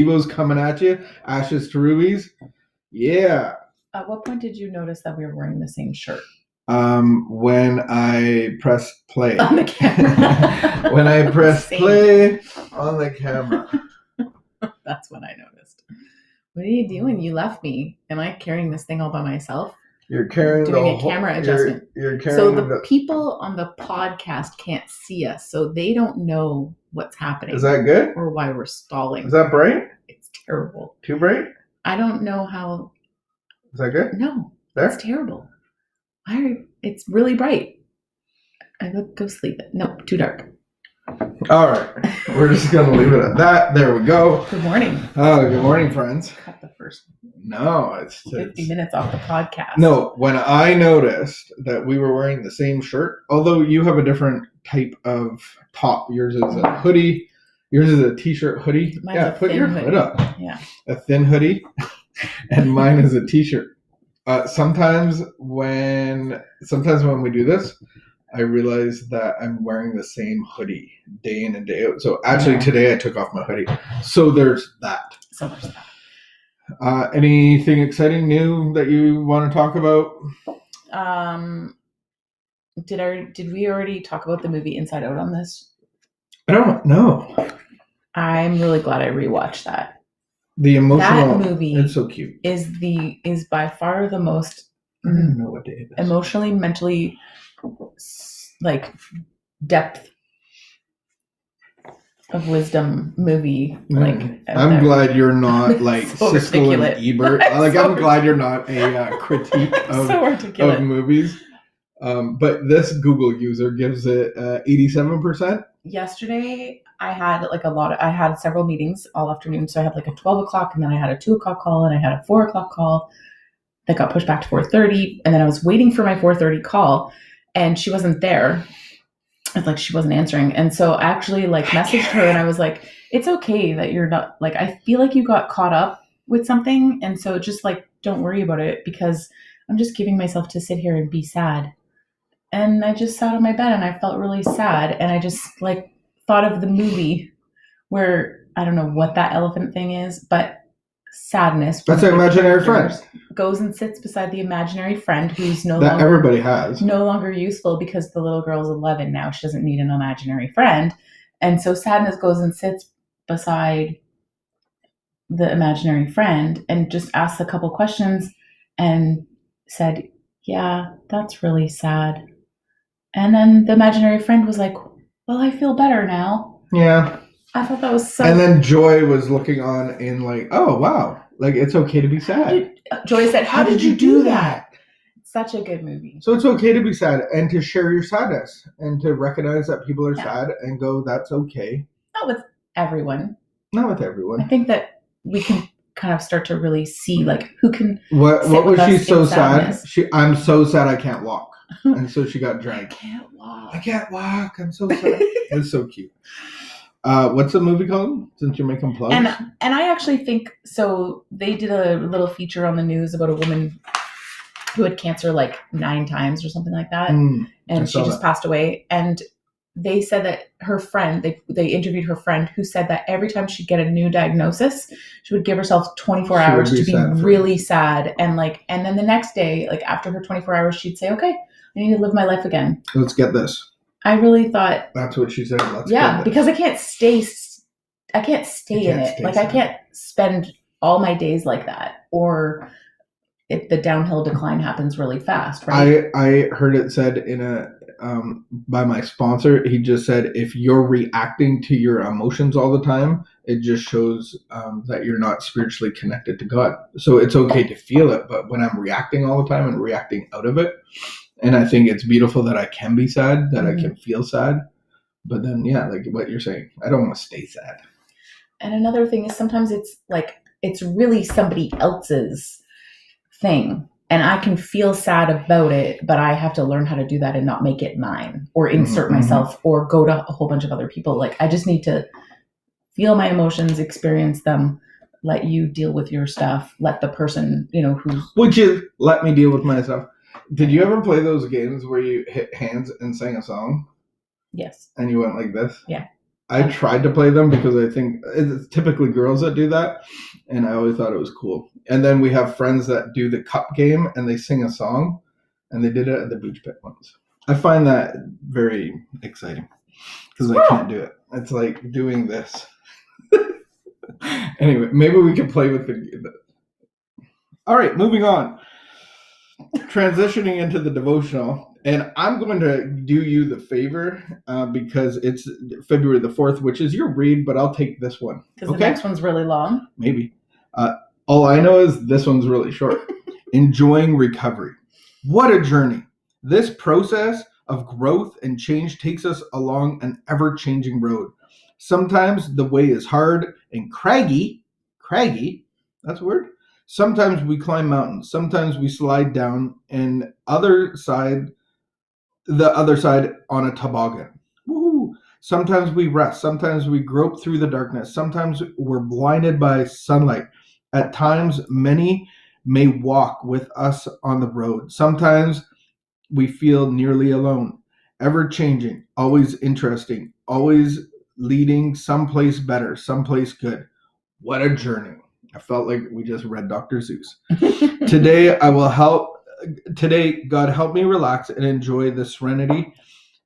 Evo's coming at you. Ashes to rubies. Yeah. At what point did you notice that we were wearing the same shirt? When I press play. On the camera. When I press play on the camera. That's when I noticed. What are you doing? You left me. Am I carrying this thing all by myself? You're carrying doing a camera adjustment. You're carrying so the people on the podcast can't see us, so they don't know what's happening. Is that good? Or why we're stalling. Is that bright? It's terrible. Too bright? I don't know how. Is that good? No. There? It's terrible. It's really bright. I would go sleep. No, too dark. All right. We're just going to leave it at that. There we go. Good morning. Oh, good morning, friends. Cut the first No, it's 50 minutes off the podcast. No, when I noticed that we were wearing the same shirt, although you have a different type of top. Yours is a hoodie. Yours is a t-shirt hoodie. Mine's put your hood up. Yeah. A thin hoodie. And mine is a t-shirt. Sometimes when we do this, I realize that I'm wearing the same hoodie day in and day out. So actually today I took off my hoodie. So there's that. Anything exciting new that you want to talk about? Did we already talk about the movie Inside Out on this? I don't know. I'm really glad I rewatched that. The emotional that movie it's so cute. Is by far the most I don't even know what day it is. Emotionally, mentally, like depth of wisdom movie. Like I'm glad you're not like so Siskel and Ebert. I'm glad you're not a critique of movies. But this Google user gives it 87%. Yesterday, I had several meetings all afternoon. So I had like a 12 o'clock and then I had a 2 o'clock call and I had a 4 o'clock call that got pushed back to 4:30. And then I was waiting for my 4:30 call and she wasn't there. It's like she wasn't answering. And so I actually messaged her and I was like, it's okay that you're not I feel like you got caught up with something. And so just don't worry about it because I'm just giving myself to sit here and be sad. And I just sat on my bed and I felt really sad. And I just thought of the movie where I don't know what that elephant thing is, but sadness. That's an imaginary friend. Goes and sits beside the imaginary friend who's everybody has. No longer useful because the little girl's 11 now. She doesn't need an imaginary friend. And so sadness goes and sits beside the imaginary friend and just asks a couple questions and said, yeah, that's really sad. And then the imaginary friend was like, well, I feel better now. Yeah. I thought that was so... And then Joy was looking on in oh, wow. It's okay to be sad. Joy said, how did you do that? Such a good movie. So it's okay to be sad and to share your sadness and to recognize that people are sad and go, that's okay. Not with everyone. Not with everyone. I think that we can kind of start to really see who can... What was she so sad? I'm so sad I can't walk. And so she got dragged. I can't walk. I'm so sad. It's so cute. What's the movie called? Since you're making plugs. And I actually think so. They did a little feature on the news about a woman who had cancer 9 times or something like that, and she just passed away. And they said that her friend, they interviewed her friend who said that every time she'd get a new diagnosis, she would give herself 24 hours to be really sad, and then the next day, after her 24 hours, she'd say, "Okay, I need to live my life again. Let's get this." I really thought that's what she said. Because I can't stay in it. I can't spend all my days like that, or the downhill decline happens really fast, right? I heard it said in by my sponsor. He just said, if you're reacting to your emotions all the time, it just shows that you're not spiritually connected to God. So it's okay to feel it, but when I'm reacting all the time and reacting out of it, and I think it's beautiful that I can be sad, that I can feel sad. But then, what you're saying, I don't want to stay sad. And another thing is sometimes it's really somebody else's thing. And I can feel sad about it, but I have to learn how to do that and not make it mine or insert myself or go to a whole bunch of other people. I just need to feel my emotions, experience them, let you deal with your stuff, let the person, Would you let me deal with my stuff? Did you ever play those games where you hit hands and sang a song? Yes. And you went like this? Yeah. I tried to play them because I think it's typically girls that do that, and I always thought it was cool. And then we have friends that do the cup game and they sing a song, and they did it at the beach pit once. I find that very exciting because I can't do it. It's like doing this. Anyway, maybe we can play with the. All right, moving on. Transitioning into the devotional, and I'm going to do you the favor because it's February the 4th, which is your read, but I'll take this one. Because the next one's really long. Maybe. All I know is this one's really short. Enjoying recovery. What a journey. This process of growth and change takes us along an ever-changing road. Sometimes the way is hard and craggy, that's a word. Sometimes we climb mountains, sometimes we slide down and the other side on a toboggan. Woo-hoo. Sometimes we rest, sometimes we grope through the darkness, sometimes we're blinded by sunlight. At times, many may walk with us on the road. Sometimes we feel nearly alone, ever changing, always interesting, always leading someplace better, someplace good. What a journey. I felt like we just read Dr. Seuss. Today, God, help me relax and enjoy the serenity.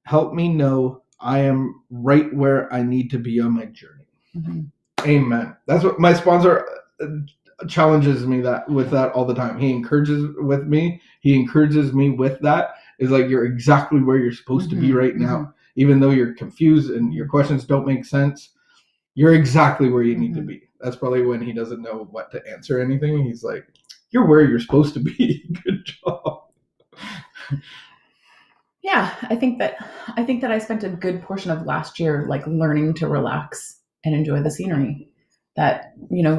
Help me know I am right where I need to be on my journey. Mm-hmm. Amen. That's what my sponsor challenges me with that all the time. He encourages me with that. Is like, you're exactly where you're supposed to be right now. Even though you're confused and your questions don't make sense, you're exactly where you need to be. That's probably when he doesn't know what to answer anything. He's like, you're where you're supposed to be. Good job. Yeah, I think that I spent a good portion of last year like learning to relax and enjoy the scenery. That,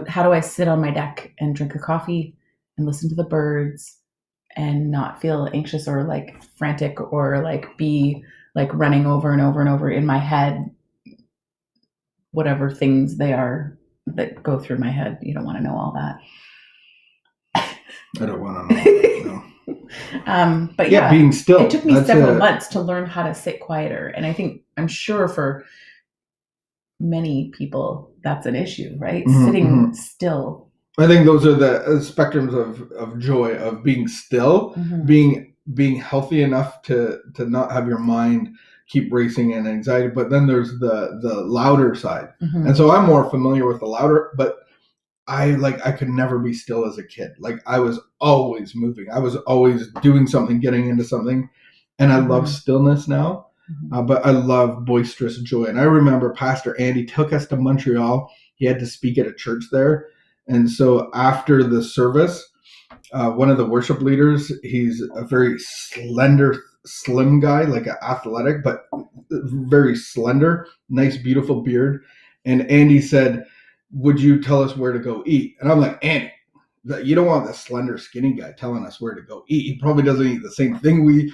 how do I sit on my deck and drink a coffee and listen to the birds and not feel anxious or like frantic or like be like running over and over and over in my head, whatever things they are that go through my head. You don't want to know all that. I don't want to know. No. But yeah, being still. It took me several months to learn how to sit quieter. And I'm sure for many people, that's an issue, right? Mm-hmm, sitting still. I think those are the spectrums of joy, of being still, being healthy enough to not have your mind keep racing and anxiety. But then there's the louder side. Mm-hmm. And so I'm more familiar with the louder, but I could never be still as a kid. Like, I was always moving. I was always doing something, getting into something. And I love stillness now, but I love boisterous joy. And I remember Pastor Andy took us to Montreal. He had to speak at a church there. And so after the service, one of the worship leaders, he's a very slender, slim guy, like an athletic, but very slender, nice, beautiful beard. And Andy said, would you tell us where to go eat? And I'm like, Andy, you don't want the slender, skinny guy telling us where to go eat. He probably doesn't eat the same thing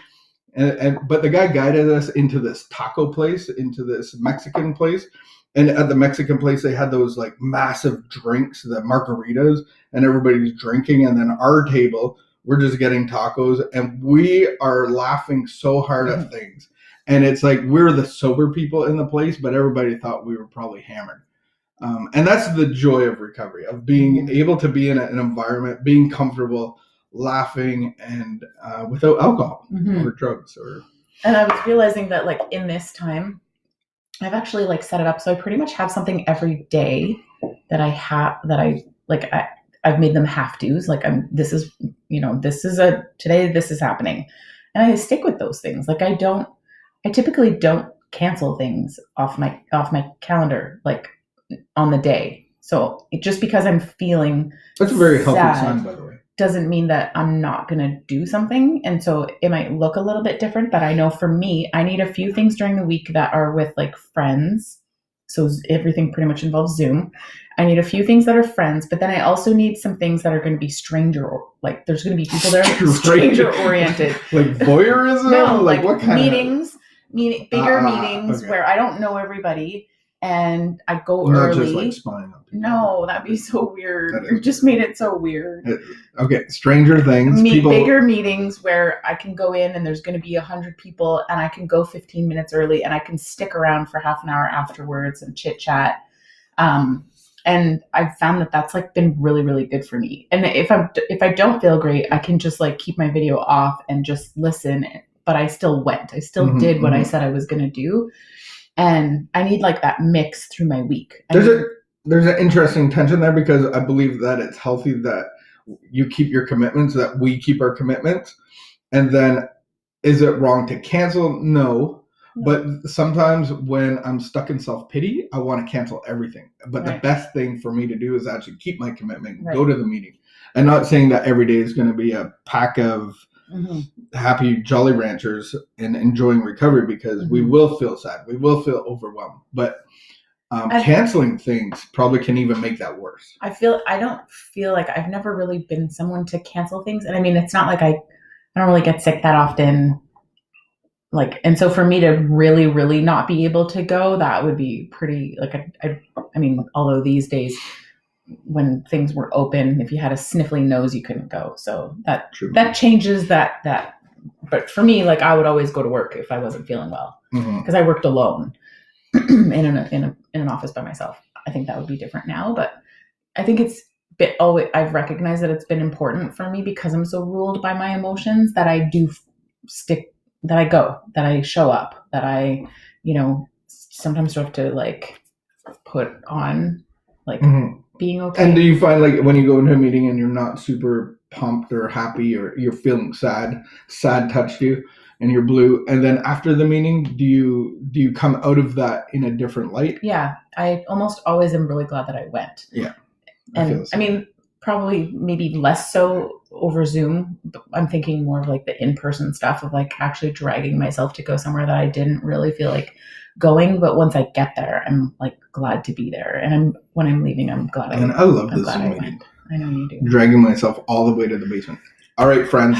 but the guy guided us into this taco place, into this Mexican place. And at the Mexican place, they had those like massive drinks, the margaritas, and everybody's drinking. And then our table, we're just getting tacos, and we are laughing so hard at things. And it's like, we're the sober people in the place, but everybody thought we were probably hammered. And that's the joy of recovery, of being able to be in an environment, being comfortable, laughing, and without alcohol or drugs. And I was realizing that like in this time, I've actually like set it up so I pretty much have something every day that I've made them have to's. Like today this is happening, and I stick with those things. Like I typically don't cancel things off my calendar like on the day. So just because I'm feeling that's a very healthy sign, by the way. Doesn't mean that I'm not going to do something. And so it might look a little bit different, but I know for me, I need a few things during the week that are with like friends. So everything pretty much involves Zoom. I need a few things that are friends, but then I also need some things that are going to be like there's going to be people that are stranger oriented. Like voyeurism? No, like what kind bigger meetings okay. where I don't know everybody. and I go Not early. just like spying on people. No, that'd be so weird. You just made it so weird. Okay, Stranger Things. Bigger meetings where I can go in and there's going to be 100 people, and I can go 15 minutes early, and I can stick around for half an hour afterwards and chit chat. And I've found that that's like been really, really good for me. And if I don't feel great, I can just like keep my video off and just listen. But I still went. I still did what I said I was going to do. And I need like that mix through my week. There's an interesting tension there, because I believe that it's healthy that you keep your commitments, that we keep our commitments. And then, is it wrong to cancel? No. But sometimes when I'm stuck in self-pity, I want to cancel everything. But the best thing for me to do is actually keep my commitment, go to the meeting. And not saying that every day is going to be a pack of happy Jolly Ranchers and enjoying recovery, because we will feel sad. We will feel overwhelmed. But canceling things probably can even make that worse. I don't feel like I've never really been someone to cancel things. And I mean, it's not like I don't really get sick that often. Like, and so for me to really, really not be able to go, that would be pretty, like, I mean, although these days when things were open, if you had a sniffly nose, you couldn't go. So that changes that. But for me, like, I would always go to work if I wasn't feeling well, because I worked alone in an office by myself. I think that would be different now, but I think I've recognized that it's been important for me, because I'm so ruled by my emotions, that I do stick, that I go, that I show up, that I, sometimes have to like put on like being okay. And do you find, like, when you go into a meeting and you're not super pumped or happy, or you're feeling sad touched you and you're blue, and then after the meeting, do you come out of that in a different light? Yeah, I almost always am really glad that I went. Yeah. I mean, probably maybe less so over Zoom, but I'm thinking more of like the in-person stuff of like actually dragging myself to go somewhere that I didn't really feel like going. But once I get there, I'm like glad to be there. And when I'm leaving, I'm glad I love this Zoom meeting. I know you do. Dragging myself all the way to the basement. All right, friends,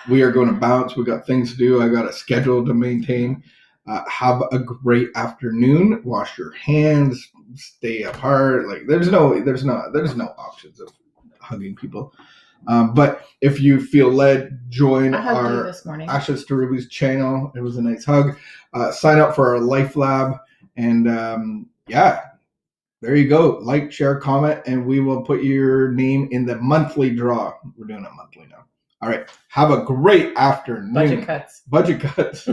we are going to bounce. We got things to do. I got a schedule to maintain. Have a great afternoon. Wash your hands. Stay apart. Like, there's no options of hugging people. But if you feel led, join our Ashes to Ruby's channel. It was a nice hug. Sign up for our LifeLab, and there you go. Like, share, comment, and we will put your name in the monthly draw. We're doing it monthly now. All right. Have a great afternoon. Budget cuts.